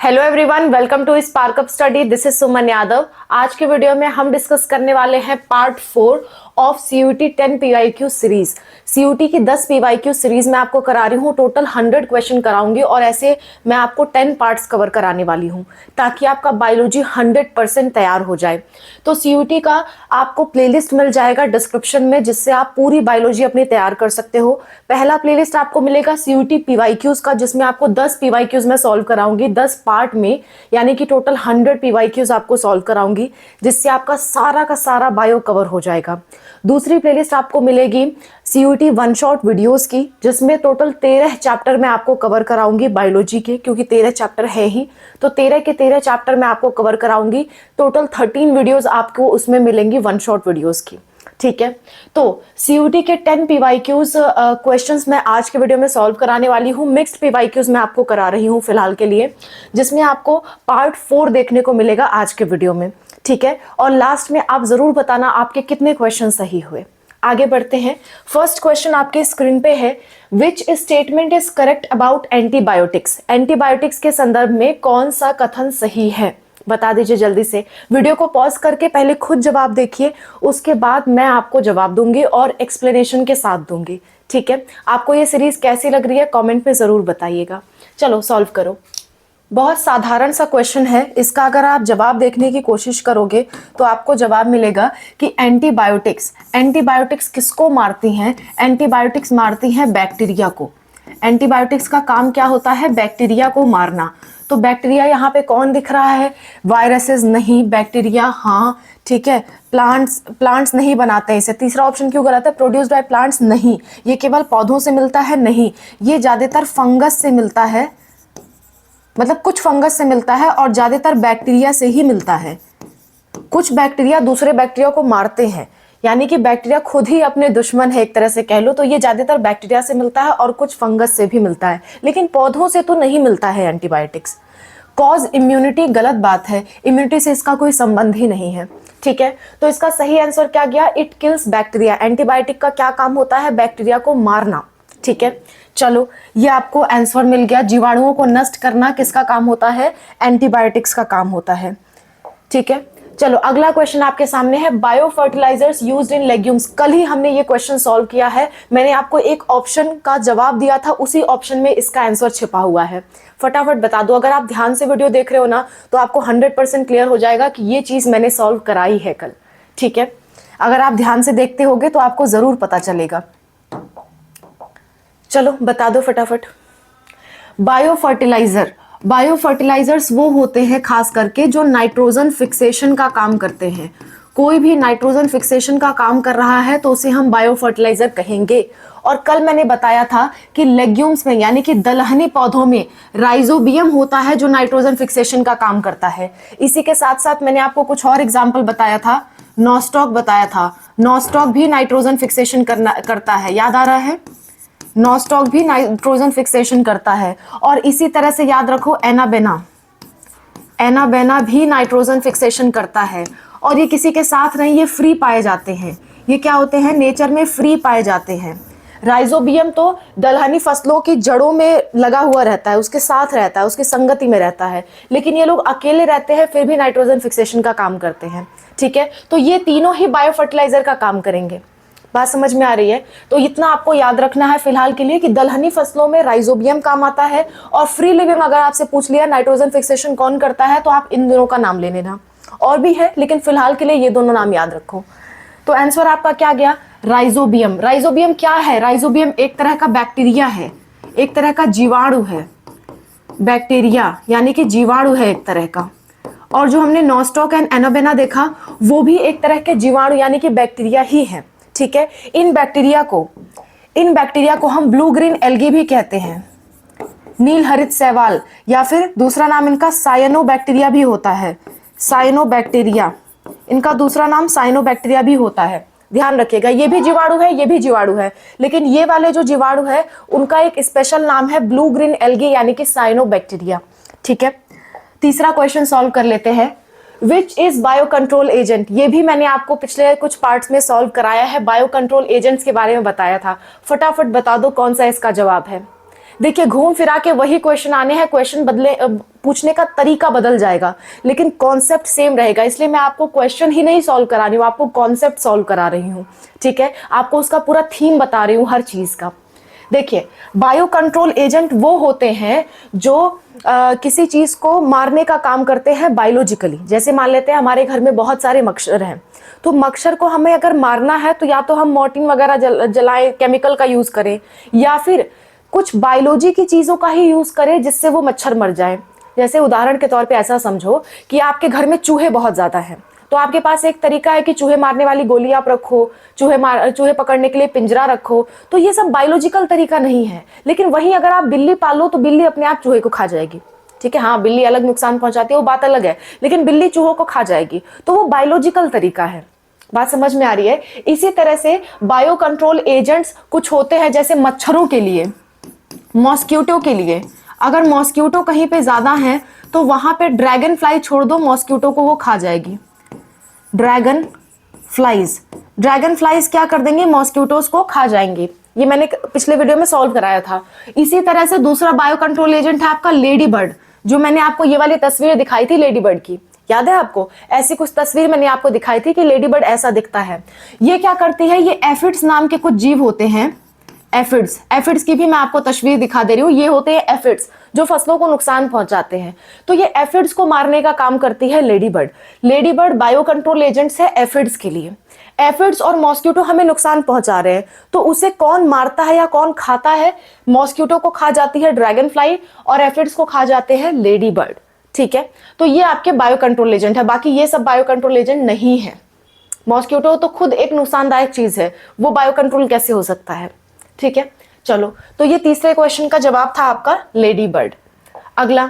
Hello everyone, welcome to spark up study. This is Suman Yadav. आज के video में हम डिस्कस करने वाले हैं part 4 of CUT 10 PYQ series. CUT की 10 पीवाईक्यू सीरीज मैं आपको करा रही हूँ। टोटल 100 क्वेश्चन कराऊंगी और ऐसे मैं आपको 10 पार्ट्स कवर कराने वाली हूँ ताकि आपका बायोलॉजी 100% तैयार हो जाए। तो सीयूटी का आपको प्लेलिस्ट मिल जाएगा डिस्क्रिप्शन में, जिससे आप पूरी बायोलॉजी अपनी तैयार कर सकते हो। पहला प्लेलिस्ट आपको मिलेगा सीयूटी पीवाईक्यूज का, जिसमें आपको 10 पीवाईक्यूज मैं सॉल्व कराऊंगी 10 पार्ट में, यानी कि टोटल 100 पीवाईक्यूज आपको सॉल्व कराऊंगी, जिससे आपका सारा का सारा बायो कवर हो जाएगा। दूसरी प्लेलिस्ट आपको मिलेगी सीयूटी वन शॉट वीडियोस की, जिसमें टोटल 13 चैप्टर मैं आपको कवर कराऊंगी बायोलॉजी के, क्योंकि 13 चैप्टर है ही, तो 13 के 13 चैप्टर मैं आपको कवर कराऊंगी। टोटल 13 वीडियोस आपको उसमें मिलेंगी वन शॉट वीडियोस की। ठीक है, तो सीयूटी के 10 पीवाईक्यूज क्वेश्चंस मैं आज के वीडियो में सॉल्व कराने वाली हूँ। मिक्स्ड पीवाईक्यूज मैं आपको करा रही हूँ फिलहाल के लिए, जिसमें आपको पार्ट 4 देखने को मिलेगा आज के वीडियो में। ठीक है, और लास्ट में आप जरूर बताना आपके कितने क्वेश्चन सही हुए। आगे बढ़ते हैं। फर्स्ट क्वेश्चन आपके स्क्रीन पे है, which statement is correct about antibiotics. Antibiotics के संदर्भ में कौन सा कथन सही है, बता दीजिए जल्दी से। वीडियो को पॉज करके पहले खुद जवाब देखिए, उसके बाद मैं आपको जवाब दूंगी और एक्सप्लेनेशन के साथ दूंगी। ठीक है, आपको ये सीरीज कैसी लग रही है कमेंट में जरूर बताइएगा। चलो सॉल्व करो। बहुत साधारण सा क्वेश्चन है, इसका अगर आप जवाब देखने की कोशिश करोगे तो आपको जवाब मिलेगा कि एंटीबायोटिक्स किसको मारती हैं। एंटीबायोटिक्स मारती हैं बैक्टीरिया को। एंटीबायोटिक्स का काम क्या होता है, बैक्टीरिया को मारना। तो बैक्टीरिया यहाँ पे कौन दिख रहा है, वायरसेस नहीं, बैक्टीरिया हाँ। ठीक है, प्लांट्स नहीं बनाते हैं इसे। तीसरा ऑप्शन क्यों गलत है, प्रोड्यूस्ड बाय प्लांट्स नहीं, ये केवल पौधों से मिलता है नहीं, ये ज्यादातर फंगस से मिलता है, मतलब कुछ फंगस से मिलता है और ज्यादातर बैक्टीरिया से ही मिलता है। कुछ बैक्टीरिया दूसरे बैक्टीरिया को मारते हैं, यानी कि बैक्टीरिया खुद ही अपने दुश्मन है एक तरह से कह लो। तो ये ज्यादातर बैक्टीरिया से मिलता है और कुछ फंगस से भी मिलता है, लेकिन पौधों से तो नहीं मिलता है एंटीबायोटिक्स। कॉज इम्यूनिटी गलत बात है, इम्यूनिटी से इसका कोई संबंध ही नहीं है। ठीक है, तो इसका सही आंसर क्या गया, इट किल्स बैक्टीरिया। एंटीबायोटिक का क्या काम होता है, बैक्टीरिया को मारना। ठीक है, चलो ये आपको आंसर मिल गया। जीवाणुओं को नष्ट करना किसका काम होता है, एंटीबायोटिक्स का काम होता है। ठीक है, चलो अगला क्वेश्चन आपके सामने है, bio fertilisers used in legumes. कल ही हमने ये क्वेश्चन सॉल्व किया है, मैंने आपको एक ऑप्शन का जवाब दिया था, उसी ऑप्शन में इसका आंसर छिपा हुआ है। फटाफट बता दो, अगर आप ध्यान से वीडियो देख रहे हो ना तो आपको 100% क्लियर हो जाएगा कि ये चीज मैंने सॉल्व कराई है कल। ठीक है, अगर आप ध्यान से देखते होगे तो आपको जरूर पता चलेगा। चलो बता दो फटाफट। बायोफर्टिलाइजर्स वो होते हैं खास करके जो नाइट्रोजन फिक्सेशन का काम करते हैं। कोई भी नाइट्रोजन फिक्सेशन का काम कर रहा है तो उसे हम बायोफर्टिलाइजर कहेंगे। और कल मैंने बताया था कि लेग्यूम्स में, यानी कि दलहनी पौधों में राइजोबियम होता है जो नाइट्रोजन फिक्सेशन का काम करता है। इसी के साथ साथ मैंने आपको कुछ और एग्जाम्पल बताया था, नॉस्टॉक बताया था। नॉस्टॉक भी नाइट्रोजन फिक्सेशन करता है, याद आ रहा है, नॉस्टॉक भी नाइट्रोजन फिक्सेशन करता है। और इसी तरह से याद रखो एनाबेना भी नाइट्रोजन फिक्सेशन करता है। और ये किसी के साथ नहीं, ये फ्री पाए जाते हैं। ये क्या होते हैं, नेचर में फ्री पाए जाते हैं। राइजोबियम तो दलहनी फसलों की जड़ों में लगा हुआ रहता है, उसके साथ रहता है, उसकी संगति में रहता है, लेकिन ये लोग अकेले रहते हैं फिर भी नाइट्रोजन फिक्सेशन का काम करते हैं। ठीक है, तो ये तीनों ही बायोफर्टिलाइजर का काम करेंगे। बात समझ में आ रही है? तो इतना आपको याद रखना है फिलहाल के लिए कि दलहनी फसलों में राइजोबियम काम आता है, और फ्री लिविंग अगर आपसे पूछ लिया नाइट्रोजन फिक्सेशन कौन करता है तो आप इन दोनों का नाम ले लेना। और भी है लेकिन फिलहाल के लिए ये दोनों नाम याद रखो। तो आंसर आपका क्या गया, राइजोबियम। राइजोबियम क्या है, राइजोबियम एक तरह का बैक्टीरिया है, एक तरह का जीवाणु है। बैक्टीरिया यानी कि जीवाणु है एक तरह का। और जो हमने नॉस्टॉक एंड एनाबेना देखा वो भी एक तरह के जीवाणु यानी कि बैक्टीरिया ही है। ठीक है, इन बैक्टीरिया को हम ब्लू ग्रीन एल्गी भी कहते हैं, नील हरित शैवाल, या फिर दूसरा नाम इनका साइनोबैक्टीरिया भी होता है। साइनोबैक्टीरिया, इनका दूसरा नाम साइनोबैक्टीरिया भी होता है। ध्यान रखिएगा, ये भी जीवाणु है, ये भी जीवाणु है, लेकिन ये वाले जो जीवाणु है उनका एक स्पेशल नाम है ब्लू ग्रीन एल्गी यानी कि साइनोबैक्टीरिया। ठीक है, तीसरा क्वेश्चन सॉल्व कर लेते हैं। Which is bio control agent. ये भी मैंने आपको पिछले कुछ पार्ट्स में सॉल्व कराया है, बायो कंट्रोल एजेंट्स के बारे में बताया था। फटाफट बता दो कौन सा इसका जवाब है। देखिए घूम फिरा के वही क्वेश्चन आने हैं, क्वेश्चन बदले पूछने का तरीका बदल जाएगा लेकिन कॉन्सेप्ट सेम रहेगा। इसलिए मैं आपको क्वेश्चन ही नहीं सॉल्व करा रही हूँ, आपको कॉन्सेप्ट सॉल्व करा रही हूँ। ठीक है, आपको उसका पूरा थीम बता रही हूँ हर चीज का। देखिए बायो कंट्रोल एजेंट वो होते हैं जो किसी चीज को मारने का काम करते हैं बायोलॉजिकली। जैसे मान लेते हैं हमारे घर में बहुत सारे मच्छर हैं, तो मच्छर को हमें अगर मारना है तो या तो हम मॉर्टिन वगैरह जलाएं, केमिकल का यूज करें, या फिर कुछ बायोलॉजी की चीजों का ही यूज करें जिससे वो मच्छर मर जाए। जैसे उदाहरण के तौर पे ऐसा समझो कि आपके घर में चूहे बहुत ज्यादा हैं, तो आपके पास एक तरीका है कि चूहे मारने वाली गोली आप रखो, चूहे पकड़ने के लिए पिंजरा रखो। तो ये सब बायोलॉजिकल तरीका नहीं है। लेकिन वहीं अगर आप बिल्ली पालो तो बिल्ली अपने आप चूहे को खा जाएगी। ठीक है, हाँ बिल्ली अलग नुकसान पहुंचाती है वो बात अलग है, लेकिन बिल्ली चूहों को खा जाएगी, तो वो बायोलॉजिकल तरीका है। बात समझ में आ रही है? इसी तरह से बायो कंट्रोल एजेंट्स कुछ होते हैं, जैसे मच्छरों के लिए, मॉस्किटो के लिए। अगर मॉस्किटो कहीं पे ज्यादा है तो वहां पे ड्रैगन फ्लाई छोड़ दो, मॉस्किटो को वो खा जाएगी। ड्रैगन फ्लाइज क्या कर देंगे? मॉस्किटोज को खा जाएंगे। ये मैंने पिछले वीडियो में सॉल्व कराया था। इसी तरह से दूसरा बायो कंट्रोल एजेंट है आपका लेडी बर्ड, जो मैंने आपको ये वाली तस्वीर दिखाई थी लेडी बर्ड की, याद है आपको? ऐसी कुछ तस्वीर मैंने आपको दिखाई थी कि लेडी बर्ड ऐसा दिखता है। ये क्या करती है? ये एफिड्स नाम के कुछ जीव होते हैं, एफिड्स की भी मैं आपको तस्वीर दिखा दे रही हूँ। ये होते हैं एफिड्स जो फसलों को नुकसान पहुंचाते हैं। तो ये एफिड्स को मारने का काम करती है lady bird bio control agents है एफिड्स के लिए। एफिड्स और मॉस्किटो हमें नुकसान पहुंचा रहे हैं, तो उसे कौन मारता है या कौन खाता है? मॉस्किटो को खा जाती है ड्रैगन फ्लाई और एफिड्स को खा जाते हैं लेडी बर्ड। ठीक है, तो ये आपके बायो कंट्रोल एजेंट है। बाकी ये सब बायो कंट्रोल एजेंट नहीं है। मॉस्किटो तो खुद एक नुकसानदायक चीज है, वो बायो कंट्रोल कैसे हो सकता है? ठीक है, चलो, तो ये तीसरे क्वेश्चन का जवाब था आपका लेडी बर्ड। अगला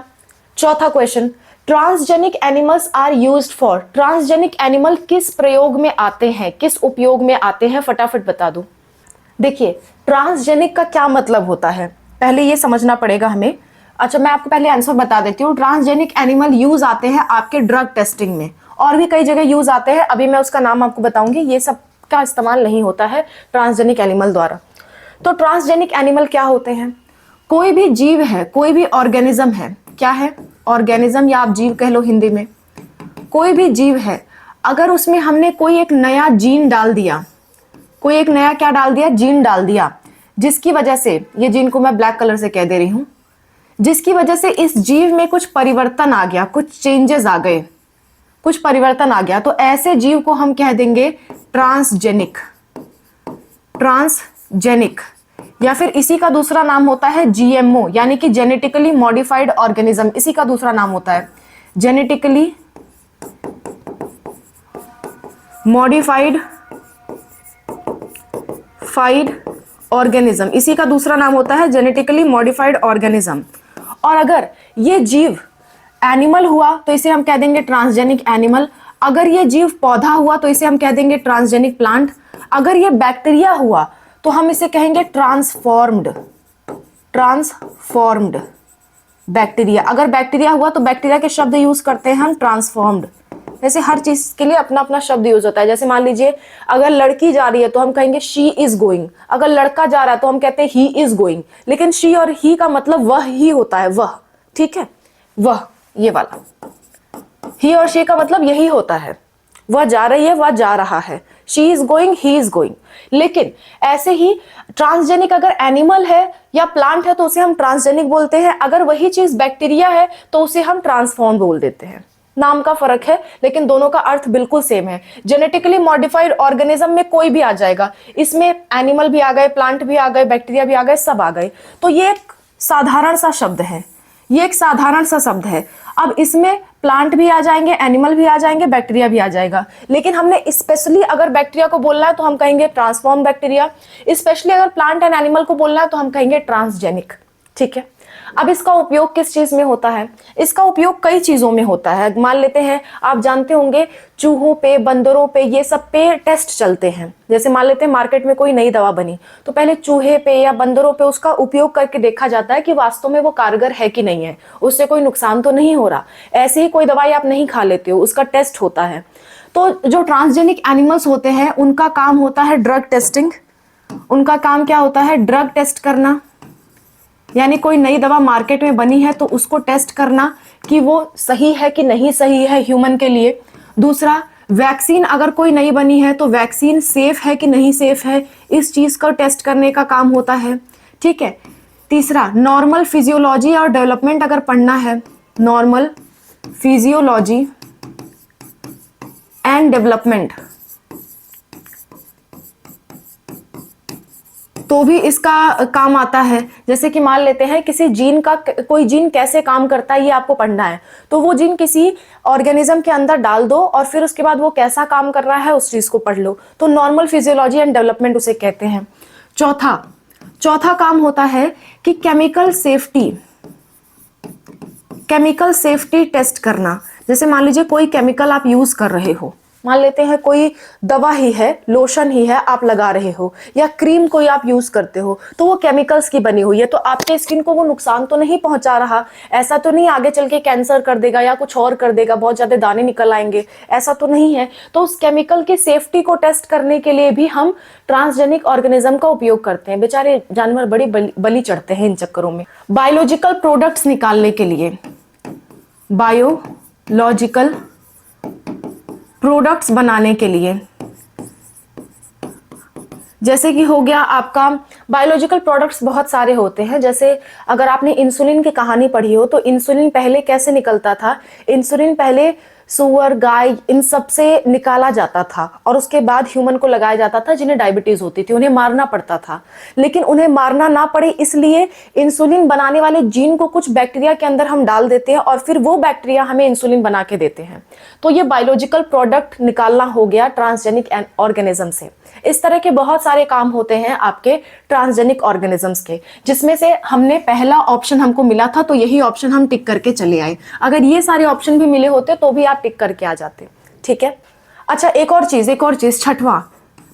चौथा question, transgenic animals are used for. Transgenic animal किस प्रयोग में आते हैं, किस उपयोग में आते हैं? फटाफट बता दो। देखिए ट्रांसजेनिक का क्या मतलब होता है, पहले ये समझना पड़ेगा हमें। अच्छा, मैं आपको पहले आंसर बता देती हूँ। ट्रांसजेनिक एनिमल यूज आते हैं आपके ड्रग टेस्टिंग में, और भी कई जगह यूज आते हैं, अभी मैं उसका नाम आपको बताऊंगी। ये सब का इस्तेमाल नहीं होता है ट्रांसजेनिक एनिमल द्वारा। तो ट्रांसजेनिक एनिमल क्या होते हैं? कोई भी जीव है, कोई भी ऑर्गेनिज्म है, क्या है? ऑर्गेनिज्म, या आप जीव कह लो हिंदी में। कोई भी जीव है, अगर उसमें हमने कोई एक नया जीन डाल दिया, कोई एक नया क्या डाल दिया? जीन डाल दिया, जिसकी वजह से, ये जीन को मैं ब्लैक कलर से कह दे रही हूं, जिसकी वजह से इस जीव में कुछ परिवर्तन आ गया, कुछ चेंजेस आ गए, कुछ परिवर्तन आ गया, तो ऐसे जीव को हम कह देंगे ट्रांसजेनिक। या फिर इसी का दूसरा नाम होता है जीएमओ, यानी कि जेनेटिकली मॉडिफाइड ऑर्गेनिज्म। इसी का दूसरा नाम होता है जेनेटिकली मॉडिफाइड ऑर्गेनिज्म। इसी का दूसरा नाम होता है जेनेटिकली मॉडिफाइड ऑर्गेनिज्म। और अगर ये जीव एनिमल हुआ तो इसे हम कह देंगे ट्रांसजेनिक एनिमल। अगर ये जीव पौधा हुआ तो इसे हम कह देंगे ट्रांसजेनिक प्लांट। अगर ये बैक्टीरिया हुआ तो हम इसे कहेंगे ट्रांसफॉर्म्ड बैक्टीरिया। अगर बैक्टीरिया हुआ तो बैक्टीरिया के शब्द यूज करते हैं हम ट्रांसफॉर्म्ड। जैसे हर चीज के लिए अपना अपना शब्द यूज होता है। जैसे मान लीजिए अगर लड़की जा रही है तो हम कहेंगे शी इज गोइंग, अगर लड़का जा रहा है तो हम कहते हैं ही इज गोइंग। लेकिन शी और ही का मतलब वह ही होता है, वह। ठीक है, वह, ये वाला ही और शी का मतलब यही होता है, वह जा रही है, वह जा रहा है। She is going, he is going. लेकिन ऐसे ही ट्रांसजेनिक अगर एनिमल है या प्लांट है तो उसे हम ट्रांसजेनिक बोलते हैं। अगर वही चीज बैक्टीरिया है तो उसे हम ट्रांसफॉर्म बोल देते हैं। नाम का फर्क है लेकिन दोनों का अर्थ बिल्कुल सेम है। जेनेटिकली मॉडिफाइड ऑर्गेनिज्म में कोई भी आ जाएगा, इसमें एनिमल भी आ गए, प्लांट भी आ गए, बैक्टीरिया भी आ गए, सब आ गए। तो ये एक साधारण सा शब्द है, ये एक साधारण सा शब्द है। अब इसमें प्लांट भी आ जाएंगे, एनिमल भी आ जाएंगे, बैक्टीरिया भी आ जाएगा। लेकिन हमने स्पेशली अगर बैक्टीरिया को बोलना है तो हम कहेंगे ट्रांसफॉर्म बैक्टीरिया। स्पेशली अगर प्लांट एंड एनिमल को बोलना है तो हम कहेंगे ट्रांसजेनिक। ठीक है, अब इसका उपयोग किस चीज में होता है? इसका उपयोग कई चीजों में होता है। मान लेते हैं, आप जानते होंगे चूहों पे, बंदरों पे, ये सब पे टेस्ट चलते हैं। जैसे मान लेते हैं मार्केट में कोई नई दवा बनी तो पहले चूहे पे या बंदरों पे उसका उपयोग करके देखा जाता है कि वास्तव में वो कारगर है कि नहीं है, उससे कोई नुकसान तो नहीं हो रहा। ऐसे ही कोई दवाई आप नहीं खा लेते हो, उसका टेस्ट होता है। तो जो ट्रांसजेनिक एनिमल्स होते हैं उनका काम होता है ड्रग टेस्टिंग। उनका काम क्या होता है? ड्रग टेस्ट करना। यानी कोई नई दवा मार्केट में बनी है तो उसको टेस्ट करना कि वो सही है कि नहीं सही है ह्यूमन के लिए। दूसरा, वैक्सीन अगर कोई नई बनी है तो वैक्सीन सेफ है कि नहीं सेफ है, इस चीज का टेस्ट करने का काम होता है। ठीक है। तीसरा, नॉर्मल फिजियोलॉजी और डेवलपमेंट अगर पढ़ना है, नॉर्मल फिजियोलॉजी एंड डेवलपमेंट, तो भी इसका काम आता है। जैसे कि मान लेते हैं किसी जीन का, कोई जीन कैसे काम करता है ये आपको पढ़ना है, तो वो जीन किसी ऑर्गेनिज्म के अंदर डाल दो और फिर उसके बाद वो कैसा काम कर रहा है उस चीज को पढ़ लो, तो नॉर्मल फिजियोलॉजी एंड डेवलपमेंट उसे कहते हैं। चौथा काम होता है कि केमिकल सेफ्टी टेस्ट करना। जैसे मान लीजिए कोई केमिकल आप यूज कर रहे हो, मान लेते हैं कोई दवा ही है, लोशन ही है आप लगा रहे हो, या क्रीम कोई आप यूज करते हो, तो वो केमिकल्स की बनी हुई है, तो आपके स्किन को वो नुकसान तो नहीं पहुंचा रहा, ऐसा तो नहीं आगे चल के कैंसर कर देगा या कुछ और कर देगा, बहुत ज्यादा दाने निकल आएंगे, ऐसा तो नहीं है। तो उस केमिकल की सेफ्टी को टेस्ट करने के लिए भी हम ट्रांसजेनिक ऑर्गेनिज्म का उपयोग करते हैं। बेचारे जानवर बड़ी बलि चढ़ते हैं इन चक्करों में। बायोलॉजिकल प्रोडक्ट्स निकालने के लिए, बायोलॉजिकल प्रोडक्ट्स बनाने के लिए, जैसे कि हो गया आपका बायोलॉजिकल प्रोडक्ट्स बहुत सारे होते हैं। जैसे अगर आपने इंसुलिन की कहानी पढ़ी हो तो इंसुलिन पहले कैसे निकलता था, इंसुलिन पहले सुअर, गाय, इन सब से निकाला जाता था और उसके बाद ह्यूमन को लगाया जाता था जिन्हें डायबिटीज होती थी, उन्हें मारना पड़ता था। लेकिन उन्हें मारना ना पड़े इसलिए इंसुलिन बनाने वाले जीन को कुछ बैक्टीरिया के अंदर हम डाल देते हैं और फिर वो बैक्टीरिया हमें इंसुलिन बना के देते हैं। तो ये बायोलॉजिकल प्रोडक्ट निकालना हो गया ट्रांसजेनिक ऑर्गेनिज्म से। इस तरह के बहुत सारे काम होते हैं आपके ट्रांसजेनिक ऑर्गेनिजम्स के, जिसमें से हमने पहला ऑप्शन हमको मिला था तो यही ऑप्शन हम टिक करके चले आए। अगर ये सारे ऑप्शन भी मिले होते तो भी आप टिक करके आ जाते। ठीक है। अच्छा, एक और चीज, छठवां,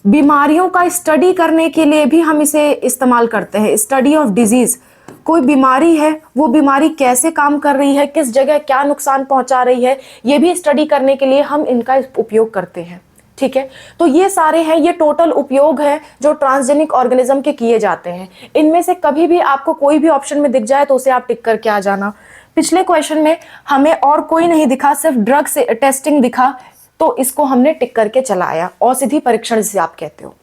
बीमारियों का स्टडी करने के लिए भी हम इसे इस्तेमाल करते हैं। स्टडी ऑफ डिजीज, कोई बीमारी है, वो बीमारी कैसे काम कर रही है, किस जगह क्या नुकसान पहुंचा रही है, ये भी स्टडी करने के लिए हम इनका उपयोग करते हैं। ठीक है। तो ये सारे हैं, ये टोटल उपयोग है जो ट्रांसजेनिक ऑर्गेनिज्म के किए जाते हैं। इनमें से कभी भी आपको कोई भी ऑप्शन में दिख जाए तो उसे आप टिक करके आ जाना। पिछले क्वेश्चन में हमें और कोई नहीं दिखा, सिर्फ ड्रग से टेस्टिंग दिखा, तो इसको हमने टिक करके चलाया। औषधि परीक्षण जिसे आप कहते हो,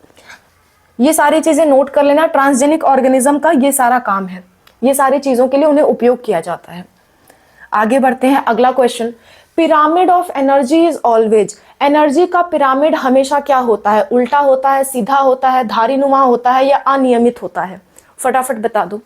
ये सारी चीजें नोट कर लेना। ट्रांसजेनिक ऑर्गेनिज्म का ये सारा काम है, ये सारी चीजों के लिए उन्हें उपयोग किया जाता है। आगे बढ़ते हैं, अगला question, pyramid of energy is always, energy का पिरामिड हमेशा क्या होता है, उल्टा होता है, सीधा होता है, धारीनुमा होता है या अनियमित होता है? फटाफट बता दो।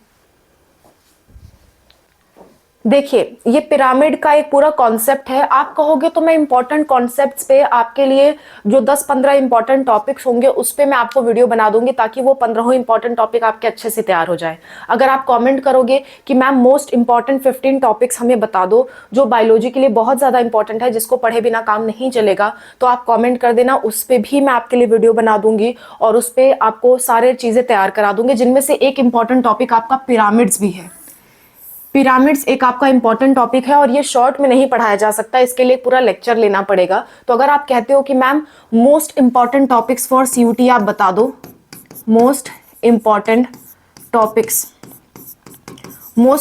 देखिए, ये पिरामिड का एक पूरा कॉन्सेप्ट है। आप कहोगे तो मैं इंपॉर्टेंट कॉन्सेप्ट्स पे आपके लिए जो 10-15 इंपॉर्टेंट टॉपिक्स होंगे उस पे मैं आपको वीडियो बना दूंगी ताकि वो 15 इंपॉर्टेंट टॉपिक आपके अच्छे से तैयार हो जाए। अगर आप कमेंट करोगे कि मैम मोस्ट इंपॉर्टेंट 15 टॉपिक्स हमें बता दो जो बायोलॉजी के लिए बहुत ज्यादा इंपॉर्टेंट है, जिसको पढ़े बिना काम नहीं चलेगा, तो आप कॉमेंट कर देना, उस पर भी मैं आपके लिए वीडियो बना दूंगी और उस पर आपको सारे चीजें तैयार करा दूंगी, जिनमें से एक इंपॉर्टेंट टॉपिक आपका पिरामिड्स भी है। पिरामिड्स एक आपका इंपॉर्टेंट टॉपिक है और ये शॉर्ट में नहीं पढ़ाया जा सकता, इसके लिए पूरा लेक्चर लेना पड़ेगा। तो अगर आप कहते हो कि ma'am most important topics for CUET आप बता दो, मोस्ट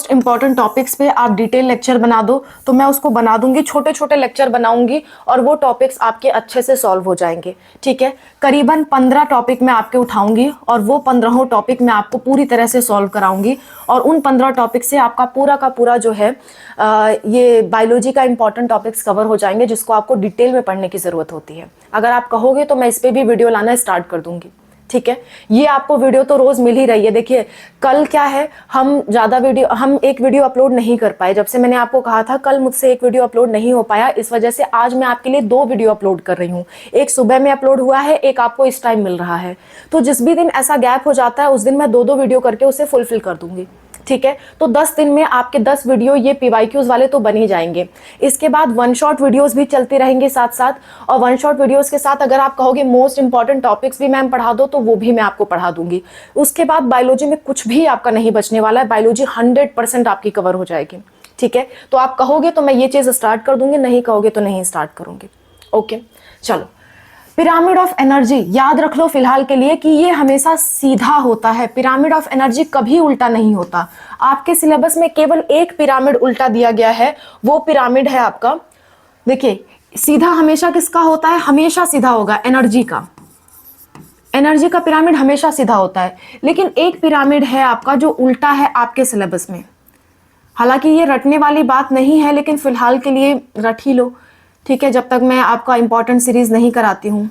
इंपॉर्टेंट टॉपिक्स पे आप डिटेल लेक्चर बना दो, तो मैं उसको बना दूंगी, छोटे छोटे लेक्चर बनाऊंगी और वो टॉपिक्स आपके अच्छे से सॉल्व हो जाएंगे। ठीक है। करीबन 15 टॉपिक मैं आपके उठाऊंगी और वो 15 टॉपिक मैं आपको पूरी तरह से सॉल्व कराऊंगी और उन 15 टॉपिक से आपका पूरा का पूरा जो है ये बायोलॉजी का इंपॉर्टेंट टॉपिक्स कवर हो जाएंगे, जिसको आपको डिटेल में पढ़ने की जरूरत होती है। अगर आप कहोगे तो मैं इस पर भी वीडियो लाना स्टार्ट कर दूंगी। ठीक है। ये आपको वीडियो तो रोज मिल ही रही है। देखिए, कल क्या है, हम एक वीडियो अपलोड नहीं कर पाए। जब से मैंने आपको कहा था कल मुझसे एक वीडियो अपलोड नहीं हो पाया, इस वजह से आज मैं आपके लिए 2 वीडियो अपलोड कर रही हूँ। एक सुबह में अपलोड हुआ है, एक आपको इस टाइम मिल रहा है। तो जिस भी दिन ऐसा गैप हो जाता है उस दिन मैं 2-2 वीडियो करके उसे फुलफिल कर दूंगी। ठीक है। तो 10 दिन में आपके 10 वीडियो ये पीवाईक्यूज वाले तो बन ही जाएंगे। इसके बाद वन शॉट वीडियोस भी चलती रहेंगे साथ साथ, और वन शॉट वीडियोस के साथ अगर आप कहोगे मोस्ट इंपॉर्टेंट टॉपिक्स भी मैम पढ़ा दो, तो वो भी मैं आपको पढ़ा दूंगी। उसके बाद बायोलॉजी में कुछ भी आपका नहीं बचने वाला है, बायोलॉजी 100% आपकी कवर हो जाएगी। ठीक है। तो आप कहोगे तो मैं ये चीज स्टार्ट कर दूंगी, नहीं कहोगे तो नहीं स्टार्ट करूंगी। ओके, चलो पिरामिड ऑफ एनर्जी याद रख लो फिलहाल के लिए कि ये हमेशा सीधा होता है। पिरामिड ऑफ एनर्जी कभी उल्टा नहीं होता। आपके सिलेबस में केवल एक पिरामिड उल्टा दिया गया है, वो पिरामिड है आपका, देखिए सीधा हमेशा किसका होता है, हमेशा सीधा होगा एनर्जी का। एनर्जी का पिरामिड हमेशा सीधा होता है, लेकिन एक पिरामिड है आपका जो उल्टा है आपके सिलेबस में। हालांकि ये रटने वाली बात नहीं है, लेकिन फिलहाल के लिए रट ही लो, ठीक है, जब तक मैं आपका इंपॉर्टेंट सीरीज नहीं कराती हूं।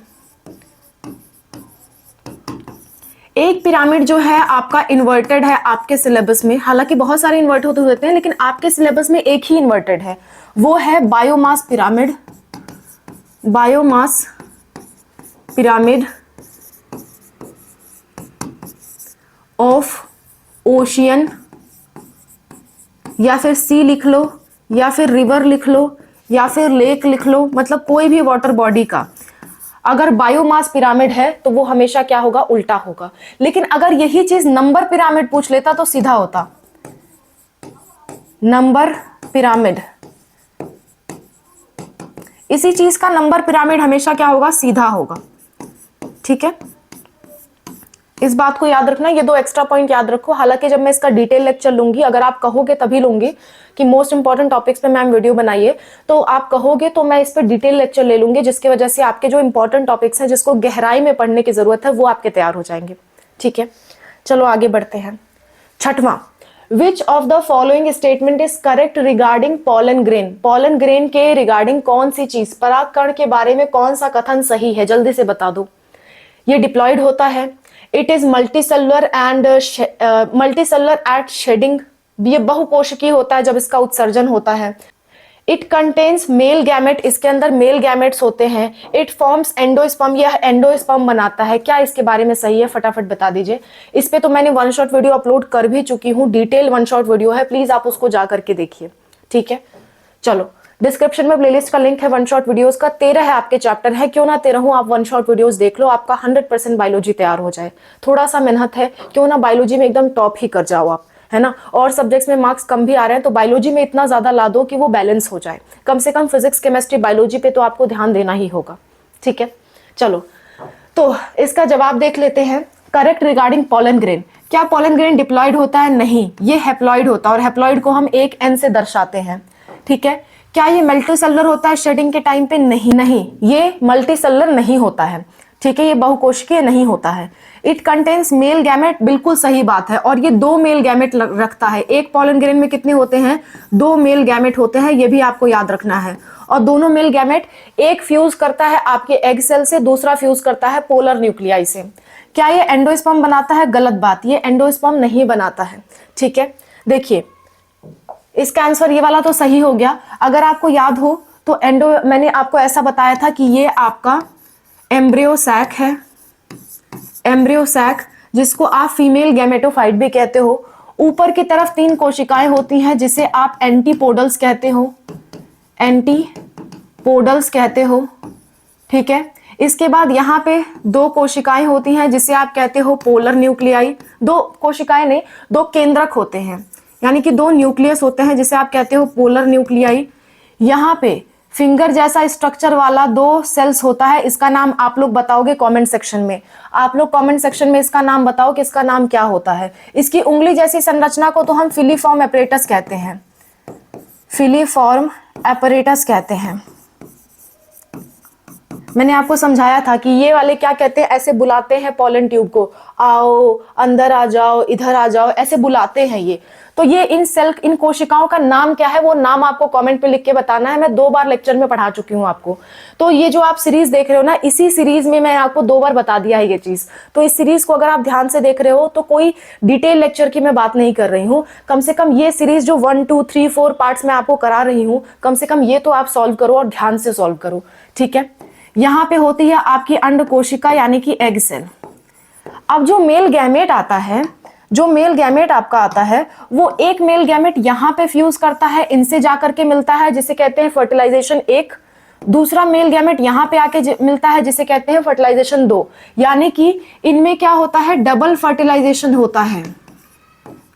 एक पिरामिड जो है आपका इन्वर्टेड है आपके सिलेबस में, हालांकि बहुत सारे इन्वर्ट होते हैं, लेकिन आपके सिलेबस में एक ही इन्वर्टेड है, वो है biomass pyramid. Biomass pyramid of ocean, या फिर सी लिख लो, या फिर रिवर लिख लो, या फिर लेक लिख लो, मतलब कोई भी वाटर बॉडी का अगर बायोमास पिरामिड है तो वो हमेशा क्या होगा, उल्टा होगा। लेकिन अगर यही चीज नंबर पिरामिड पूछ लेता तो सीधा होता। नंबर पिरामिड, इसी चीज का नंबर पिरामिड हमेशा क्या होगा, सीधा होगा, ठीक है। इस बात को याद रखना, ये दो एक्स्ट्रा पॉइंट याद रखो। हालांकि जब मैं इसका डिटेल लेक्चर लूंगी, अगर आप कहोगे तभी लूंगी कि मोस्ट इंपॉर्टेंट टॉपिक्स पे मैम वीडियो बनाइए, तो आप कहोगे तो मैं इस पर डिटेल लेक्चर ले लूंगी, जिसकी वजह से आपके जो इंपॉर्टेंट टॉपिक्स हैं जिसको गहराई में पढ़ने की जरूरत है वो आपके तैयार हो जाएंगे, ठीक है। चलो आगे बढ़ते हैं। छठवां, which of the following statement is correct regarding pollen grain. Pollen grain के रिगार्डिंग कौन सी चीज, परागकण के बारे में कौन सा कथन सही है, जल्दी से बता दो। ये डिप्लॉयड होता है, it is multicellular and multicellular at shading, ये बहुकोशिकीय होता है जब इसका उत्सर्जन होता है। इट कंटेन्स मेल गैमेट, इसके अंदर मेल गैमेट्स होते हैं। इट फॉर्म्स एंडोस्पर्म, यह एंडोस्पर्म बनाता है। क्या इसके बारे में सही है, फटाफट बता दीजिए। इस पे तो मैंने वन शॉट वीडियो अपलोड कर भी चुकी हूँ, डिटेल वन शॉट वीडियो है, प्लीज आप उसको जा करके देखिए, ठीक है। चलो डिस्क्रिप्शन में प्लेलिस्ट का लिंक है वन शॉट वीडियोस का, 13 है आपके चैप्टर है, क्यों ना 13 आप वन शॉट वीडियोस देख लो, आपका 100% बायोलॉजी तैयार हो जाए। थोड़ा सा मेहनत है, क्यों ना बायोलॉजी में एकदम टॉप ही कर जाओ आप, है ना। और सब्जेक्ट्स में मार्क्स कम भी आ रहे हैं तो बायोलॉजी में इतना ज्यादा ला दो कि वो बैलेंस हो जाए। कम से कम फिजिक्स, केमिस्ट्री, बायोलॉजी पे तो आपको ध्यान देना ही होगा, ठीक है। चलो तो इसका जवाब देख लेते हैं। करेक्ट रिगार्डिंग पॉलन ग्रेन, क्या पॉलन ग्रेन डिप्लॉयड होता है, नहीं, ये हैप्लॉयड होता है, और हैप्लॉयड को हम एक एन से दर्शाते हैं, ठीक है। क्या ये मल्टीसेलुलर होता है शेडिंग के टाइम पे, नहीं, नहीं, ये मल्टीसेलुलर नहीं होता है, ठीक है, ये बहुकोशिकीय नहीं होता है। इट कंटेन्स मेल गैमेट, बिल्कुल सही बात है, और ये 2 मेल गैमेट रखता है। एक पॉलन ग्रेन में कितने होते हैं, 2 मेल गैमेट होते हैं, ये भी आपको याद रखना है। और दोनों मेल गैमेट, एक फ्यूज करता है आपके एग सेल से, दूसरा फ्यूज करता है पोलर न्यूक्लियाई से। क्या ये एंडोस्पर्म बनाता है, गलत बात, ये एंडोस्पर्म नहीं बनाता है, ठीक है। देखिए इसका आंसर ये वाला तो सही हो गया। अगर आपको याद हो तो मैंने आपको ऐसा बताया था कि ये आपका एम्ब्रियो सैक है, एम्ब्रियो सैक, जिसको आप फीमेल गैमेटोफाइट भी कहते हो। ऊपर की तरफ 3 कोशिकाएं होती हैं जिसे आप एंटीपोडल्स कहते हो, एंटीपोडल्स कहते हो, ठीक है। इसके बाद यहाँ पे 2 कोशिकाएं होती हैं जिसे आप कहते हो पोलर न्यूक्लियाई। 2 कोशिकाएं नहीं, 2 केंद्रक होते हैं, यानी कि 2 न्यूक्लियस होते हैं जिसे आप कहते हो पोलर न्यूक्लियाई। यहाँ पे फिंगर जैसा स्ट्रक्चर वाला 2 सेल्स होता है, इसका नाम आप लोग बताओगे कमेंट सेक्शन में। आप लोग कमेंट सेक्शन में इसका नाम बताओ कि इसका नाम क्या होता है। इसकी उंगली जैसी संरचना को तो हम फिलीफॉर्म एपरेटस कहते हैं, फिलीफॉर्म एपरेटस कहते हैं। मैंने आपको समझाया था कि ये वाले क्या कहते हैं, ऐसे बुलाते हैं पॉलन ट्यूब को, आओ अंदर आ जाओ, इधर आ जाओ, ऐसे बुलाते हैं ये। तो ये इन कोशिकाओं का नाम क्या है, वो नाम आपको कमेंट पे लिख के बताना है। मैं 2 बार लेक्चर में पढ़ा चुकी हूँ आपको। तो ये जो आप सीरीज देख रहे हो ना, इसी सीरीज में मैं आपको 2 बार बता दिया है ये चीज। तो इस सीरीज को अगर आप ध्यान से देख रहे हो तो कोई डिटेल लेक्चर की मैं बात नहीं कर रही हूँ। कम से कम ये सीरीज जो 1 2 3 4 पार्ट्स में आपको करा रही हूँ, कम से कम ये तो आप सॉल्व करो और ध्यान से सॉल्व करो, ठीक है। यहाँ पे होती है आपकी अंड कोशिका यानी कि एग सेल। अब जो मेल गैमेट आता है, जो मेल गैमेट आपका आता है, वो एक मेल गैमेट यहाँ पे फ्यूज करता है, इनसे जाकर के मिलता है जिसे कहते हैं फर्टिलाइजेशन 1। दूसरा मेल गैमेट यहाँ पे आके मिलता है जिसे कहते हैं फर्टिलाइजेशन 2। यानी कि इनमें क्या होता है, डबल फर्टिलाइजेशन होता है।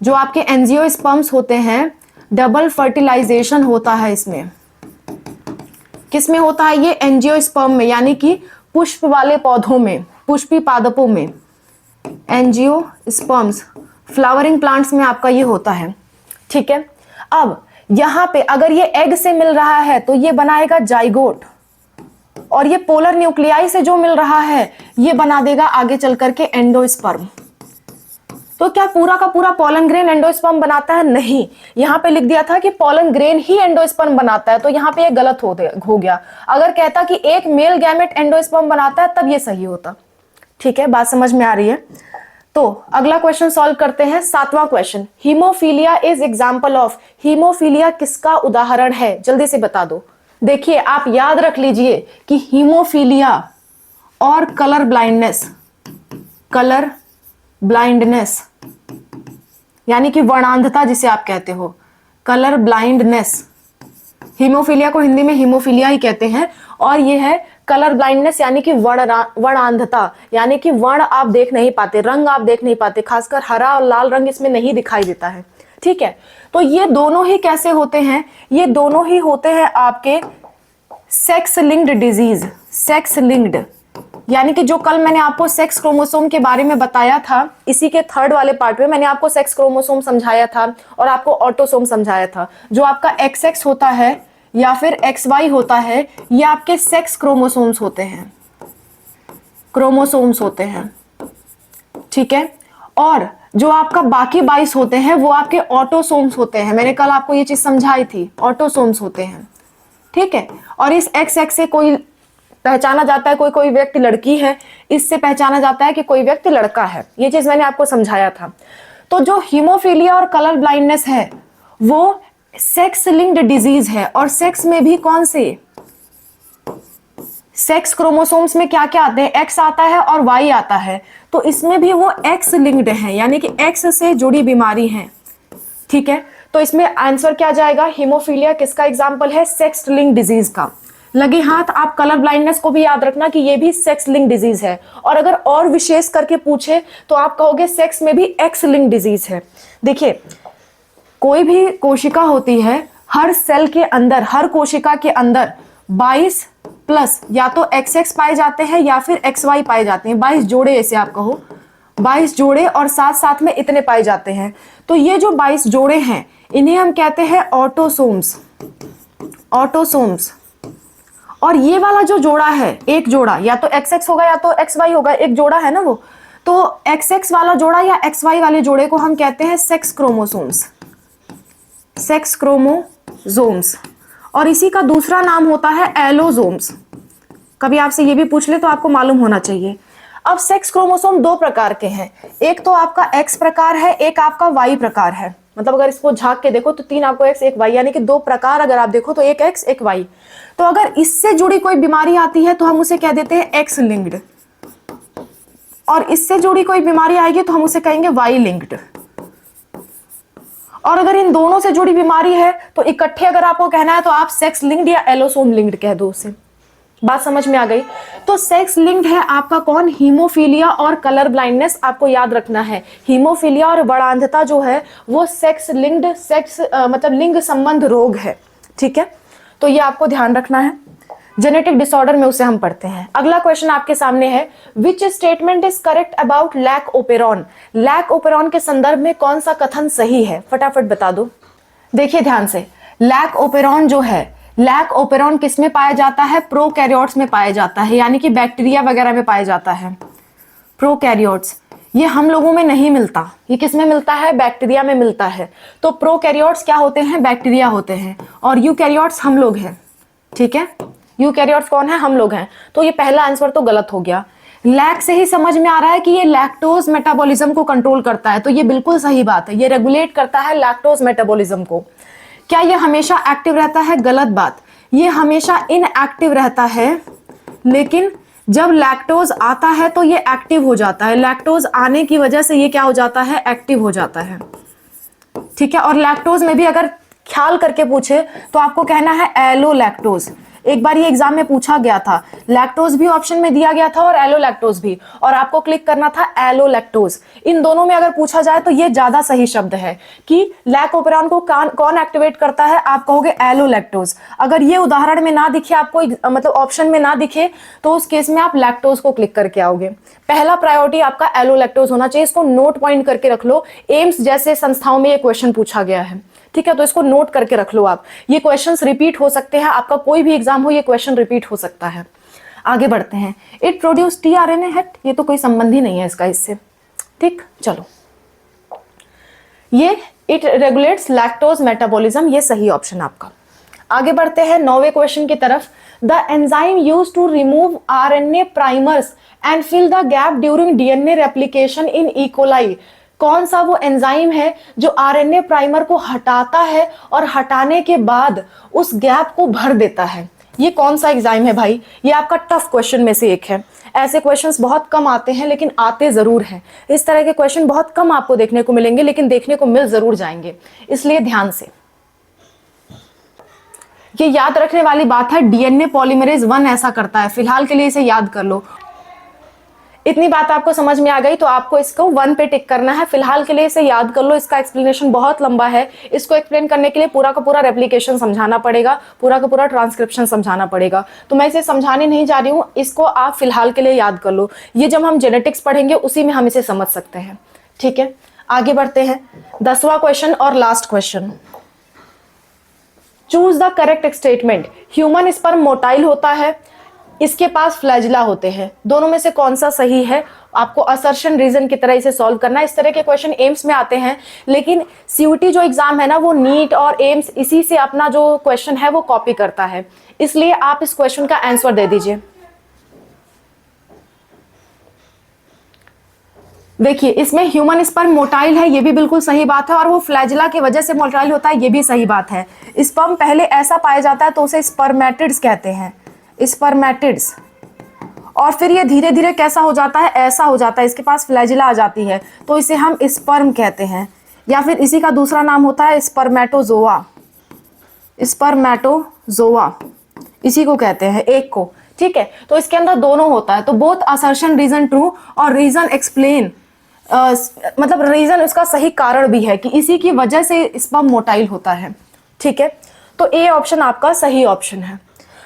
जो आपके एंजियोस्पर्म्स होते हैं, डबल फर्टिलाइजेशन होता है इसमें। किसमें होता है ये, एंजियोस्पर्म में, यानी कि पुष्प वाले पौधों में, पुष्पी पादपों में, एंजियोस्पर्म्स, फ्लावरिंग प्लांट्स में आपका ये होता है। ठीक है, अब यहां पे अगर ये एग से मिल रहा है तो ये बनाएगा जाइगोट, और ये पोलर न्यूक्लियाई से जो मिल रहा है ये बना देगा आगे चल करके एंडोस्पर्म। तो क्या पूरा का पूरा पॉलन ग्रेन एंडोस्पर्म बनाता है? नहीं, यहां पे लिख दिया था कि पॉलन ग्रेन ही एंडोस्पर्म बनाता है, तो यहां पे ये गलत हो गया। अगर कहता कि एक मेल गैमेट एंडोस्पर्म बनाता है तब ये सही होता। ठीक है, बात समझ में आ रही है? तो अगला क्वेश्चन सॉल्व करते हैं, 7वां question. Haemophilia is example of, haemophilia किसका उदाहरण है? जल्दी से बता दो। देखिए, आप याद रख लीजिए कि हीमोफीलिया और कलर ब्लाइंडनेस यानी कि वर्णांधता जिसे आप कहते हो, कलर ब्लाइंडनेस, हीमोफीलिया को हिंदी में हीमोफीलिया ही कहते हैं, और ये है कलर ब्लाइंडनेस यानी कि वर्णांधता, यानी कि वर्ण आप देख नहीं पाते, रंग आप देख नहीं पाते, खासकर हरा और लाल रंग इसमें नहीं दिखाई देता है। ठीक है, तो ये दोनों ही कैसे होते हैं? ये दोनों ही होते हैं आपके sex linked disease, sex linked, यानी कि जो कल मैंने आपको सेक्स क्रोमोसोम के बारे में बताया था, इसी के 3rd वाले पार्ट में मैंने आपको सेक्स क्रोमोसोम समझाया था और आपको ऑटोसोम समझाया था। जो आपका XX होता है या फिर XY होता है, ये आपके सेक्स क्रोमोसोम्स होते हैं, क्रोमोसोम्स होते हैं। ठीक है, और जो आपका बाकी 22 होते हैं वो आपके ऑटोसोम्स होते हैं। मैंने कल आपको ये चीज समझाई थी, ऑटोसोम्स होते हैं। ठीक है, और इस XX से कोई पहचाना जाता है, कोई व्यक्ति लड़की है, इससे पहचाना जाता है कि कोई व्यक्ति लड़का है। ये चीज मैंने आपको समझाया था। तो जो हीमोफीलिया और कलर ब्लाइंडनेस है वो सेक्स लिंक्ड डिजीज है, और सेक्स में भी कौन से, सेक्स क्रोमोसोम्स में क्या क्या आते हैं? X आता है और Y आता है, तो इसमें भी वो X लिंक्ड है, यानी कि X से जुड़ी बीमारी है। ठीक है, तो इसमें आंसर क्या जाएगा? हीमोफीलिया किसका एग्जाम्पल है? सेक्स लिंक्ड डिजीज का। लगे हाथ, आप कलर ब्लाइंडनेस को भी याद रखना कि ये भी सेक्स लिंक डिजीज है, और अगर और विशेष करके पूछे तो आप कहोगे सेक्स में भी एक्स लिंक डिजीज है। देखिए, कोई भी कोशिका होती है, हर सेल के अंदर, हर कोशिका के अंदर 22 प्लस या तो XX पाए जाते हैं या फिर XY पाए जाते हैं, 22 जोड़े, ऐसे आप कहो 22 जोड़े, और साथ साथ में इतने पाए जाते हैं। तो ये जो 22 जोड़े हैं इन्हें हम कहते हैं ऑटोसोम्स, ऑटोसोम्स। और ये वाला जो जोड़ा है, एक जोड़ा या तो XX होगा या तो XY होगा, एक जोड़ा है ना वो, तो XX वाला जोड़ा या XY वाले जोड़े को हम कहते हैं सेक्स क्रोमोसोम्स, सेक्स क्रोमोसोम्स। और इसी का दूसरा नाम होता है एलोसोम्स। कभी आपसे ये भी पूछ ले तो आपको मालूम होना चाहिए। अब सेक्स क्रोमोसोम 2 प्रकार के हैं, एक तो आपका X प्रकार है, एक आपका Y प्रकार है। मतलब अगर इसको झांक के देखो तो 3 आपको X, 1 Y, यानी कि 2 प्रकार अगर आप देखो तो एक X, एक Y। तो अगर इससे जुड़ी कोई बीमारी आती है तो हम उसे कह देते हैं X लिंक्ड, और इससे जुड़ी कोई बीमारी आएगी तो हम उसे कहेंगे Y लिंक्ड। और अगर इन दोनों से जुड़ी बीमारी है तो इकट्ठे अगर आपको कहना है तो आप सेक्स लिंक्ड या एलोसोम लिंक्ड कह दो उसे। बात समझ में आ गई? तो सेक्स लिंक्ड है आपका कौन? हीमोफीलिया और कलर ब्लाइंडनेस। आपको याद रखना है, हीमोफीलिया और वर्णांधता जो है वो सेक्स लिंक्ड, मतलब लिंग संबंध रोग है। ठीक है, तो ये आपको ध्यान रखना है। जेनेटिक डिसऑर्डर में उसे हम पढ़ते हैं। अगला क्वेश्चन आपके सामने है, which statement is correct about lac operon? Lac operon के संदर्भ में कौन सा कथन सही है? फटाफट बता दो। देखिए ध्यान से, लैक ओपेरॉन जो है, लैक ओपेरॉन किस में पाया जाता है? प्रोकैरियोट्स में पाया जाता है, यानी कि बैक्टीरिया वगैरह में पाया जाता है। प्रोकैरियोट्स, ये हम लोगों में नहीं मिलता, ये किस में मिलता है? बैक्टीरिया में मिलता है। तो प्रोकैरियोट्स क्या होते हैं? बैक्टीरिया होते हैं, और यूकैरियोट्स हम लोग हैं। ठीक है, यूकैरियोट्स कौन है? हम लोग हैं। तो ये पहला आंसर तो गलत हो गया। लैक से ही समझ में आ रहा है कि ये लैक्टोज मेटाबॉलिज्म को कंट्रोल करता है, तो ये बिल्कुल सही बात है, ये रेगुलेट करता है लैक्टोज मेटाबॉलिज्म को। क्या ये हमेशा एक्टिव रहता है? गलत बात, ये हमेशा इनएक्टिव रहता है, लेकिन जब लैक्टोज आता है तो ये एक्टिव हो जाता है। लैक्टोज आने की वजह से ये क्या हो जाता है? एक्टिव हो जाता है। ठीक है, और लैक्टोज में भी अगर ख्याल करके पूछे तो आपको कहना है एलो लैक्टोज। एक बार ये एग्जाम में पूछा गया था, लैक्टोज भी ऑप्शन में दिया गया था और एलोलैक्टोज भी, और आपको क्लिक करना था एलोलैक्टोज। इन दोनों में अगर पूछा जाए तो ये ज्यादा सही शब्द है कि लैक ओपेरॉन को कौन एक्टिवेट करता है, आप कहोगे एलोलैक्टोज। अगर ये उदाहरण में ना दिखे आपको, मतलब ऑप्शन में ना दिखे, तो उस केस में आप लैक्टोज को क्लिक करके आओगे। पहला प्रायोरिटी आपका एलोलैक्टोज होना चाहिए, इसको नोट पॉइंट करके रख लो। एम्स जैसे संस्थाओं में ये क्वेश्चन पूछा गया है, ठीक है, तो इसको नोट करके रख लो आप। ये क्वेश्चंस रिपीट हो सकते हैं, आपका कोई भी एग्जाम हो ये क्वेश्चन रिपीट हो सकता है। आगे बढ़ते हैं। इट प्रोड्यूस टीआरएनए हेट, ये तो कोई संबंध ही नहीं है इसका इससे, ठीक। चलो, ये इट रेगुलेट्स लैक्टोज मेटाबॉलिज्म, ये सही ऑप्शन आपका। आगे बढ़ते हैं 9वें क्वेश्चन की तरफ। The enzyme used to remove RNA primers and fill the gap during DNA replication in E coli. कौन सा वो एंजाइम है जो आरएनए प्राइमर को हटाता है और हटाने के बाद उस गैप को भर देता है? ये कौन सा एंजाइम है भाई? ये आपका टफ क्वेश्चन में से एक है। ऐसे क्वेश्चंस बहुत कम आते हैं, लेकिन आते जरूर हैं। इस तरह के क्वेश्चन बहुत कम आपको देखने को मिलेंगे, लेकिन देखने को मिल जरूर जाएंगे, इसलिए ध्यान से। ये याद रखने वाली बात है, डीएनए पॉलीमरेज 1 ऐसा करता है। फिलहाल के लिए इसे याद कर लो। इतनी बात आपको समझ में आ गई तो आपको इसको 1 पे टिक करना है। फिलहाल के लिए इसे याद कर लो, इसका एक्सप्लेनेशन बहुत लंबा है। इसको एक्सप्लेन करने के लिए पूरा का पूरा रेप्लिकेशन समझाना पड़ेगा, पूरा का पूरा ट्रांसक्रिप्शन समझाना पड़ेगा, तो मैं इसे समझाने नहीं जा रही हूँ। इसको आप फिलहाल के लिए याद कर लो। ये जब हम जेनेटिक्स पढ़ेंगे उसी में हम इसे समझ सकते हैं, ठीक है। आगे बढ़ते हैं। 10वां क्वेश्चन और last question. Choose the correct statement. Human sperm motile होता है, इसके पास फ्लैजिला होते हैं, दोनों में से कौन सा सही है? आपको असर्शन रीजन की तरह इसे सॉल्व करना है। इस तरह के क्वेश्चन एम्स में आते हैं, लेकिन सीयूटी जो एग्जाम है ना, वो नीट और एम्स इसी से अपना जो क्वेश्चन है वो कॉपी करता है, इसलिए आप इस क्वेश्चन का आंसर दे दीजिए। देखिए, इसमें ह्यूमन स्पर्म मोटाइल है, ये भी बिल्कुल सही बात है, और वो फ्लैजिला की वजह से मोटाइल होता है, ये भी सही बात है। स्पर्म पहले ऐसा पाया जाता है तो उसे स्पर्मेटिड्स कहते हैं, स्पर्मेटिड्स, और फिर ये धीरे धीरे कैसा हो जाता है, ऐसा हो जाता है, इसके पास फ्लैजिला आ जाती है, तो इसे हम स्पर्म कहते हैं, या फिर इसी का दूसरा नाम होता है स्पर्मेटोजोआ। स्पर्मेटोजोआ इसी को कहते हैं, एक को, ठीक है। तो इसके अंदर दोनों होता है, तो बोथ असर्शन रीजन ट्रू और रीजन एक्सप्लेन, मतलब रीजन उसका सही कारण भी है कि इसी की वजह से स्पर्म मोटाइल होता है, ठीक है। तो ए ऑप्शन आपका सही ऑप्शन है।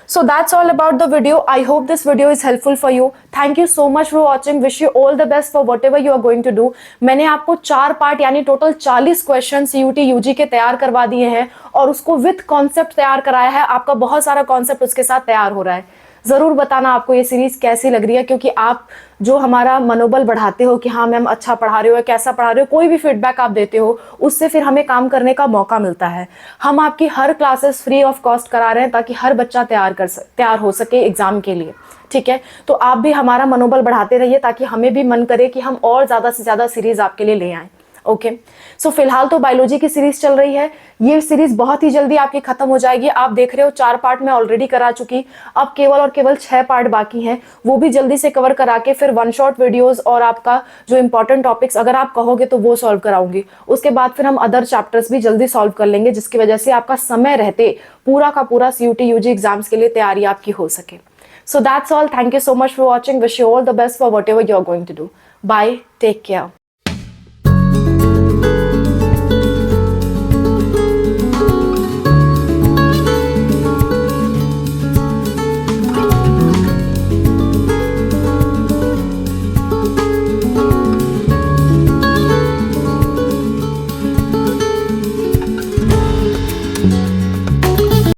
So that's all about the video. I hope this video is helpful for you. Thank you so much for watching. Wish you all the best for whatever you are going to do. मैंने आपको 4 part यानी total 40 question CUT UG के तैयार करवा दिए हैं और उसको विथ कॉन्सेप्ट तैयार कराया है। आपका बहुत सारा कॉन्सेप्ट उसके साथ तैयार हो रहा है। जरूर बताना आपको ये सीरीज कैसी लग रही है, क्योंकि आप जो हमारा मनोबल बढ़ाते हो कि हाँ मैम अच्छा पढ़ा रहे हो या कैसा पढ़ा रहे हो, कोई भी फीडबैक आप देते हो उससे फिर हमें काम करने का मौका मिलता है। हम आपकी हर क्लासेस फ्री ऑफ कॉस्ट करा रहे हैं ताकि हर बच्चा तैयार हो सके एग्जाम के लिए, ठीक है। तो आप भी हमारा मनोबल बढ़ाते रहिए ताकि हमें भी मन करे कि हम और ज्यादा से ज्यादा सीरीज आपके लिए ले आए। ओके, सो फिलहाल तो बायोलॉजी की सीरीज चल रही है, ये सीरीज बहुत ही जल्दी आपकी खत्म हो जाएगी। आप देख रहे हो 4 पार्ट मैं ऑलरेडी करा चुकी, अब केवल और केवल 6 पार्ट बाकी हैं, वो भी जल्दी से कवर करा के फिर 1 शॉट वीडियोस और आपका जो इंपॉर्टेंट टॉपिक्स अगर आप कहोगे तो वो सॉल्व कराऊंगी। उसके बाद फिर हम अदर चैप्टर्स भी जल्दी सॉल्व कर लेंगे, जिसकी वजह से आपका समय रहते पूरा का पूरा CUT UG एग्जाम्स के लिए तैयारी आपकी हो सके। So that's all. Thank you so much for watching. Wish you all the best for whatever you are going to do. Bye. Take care.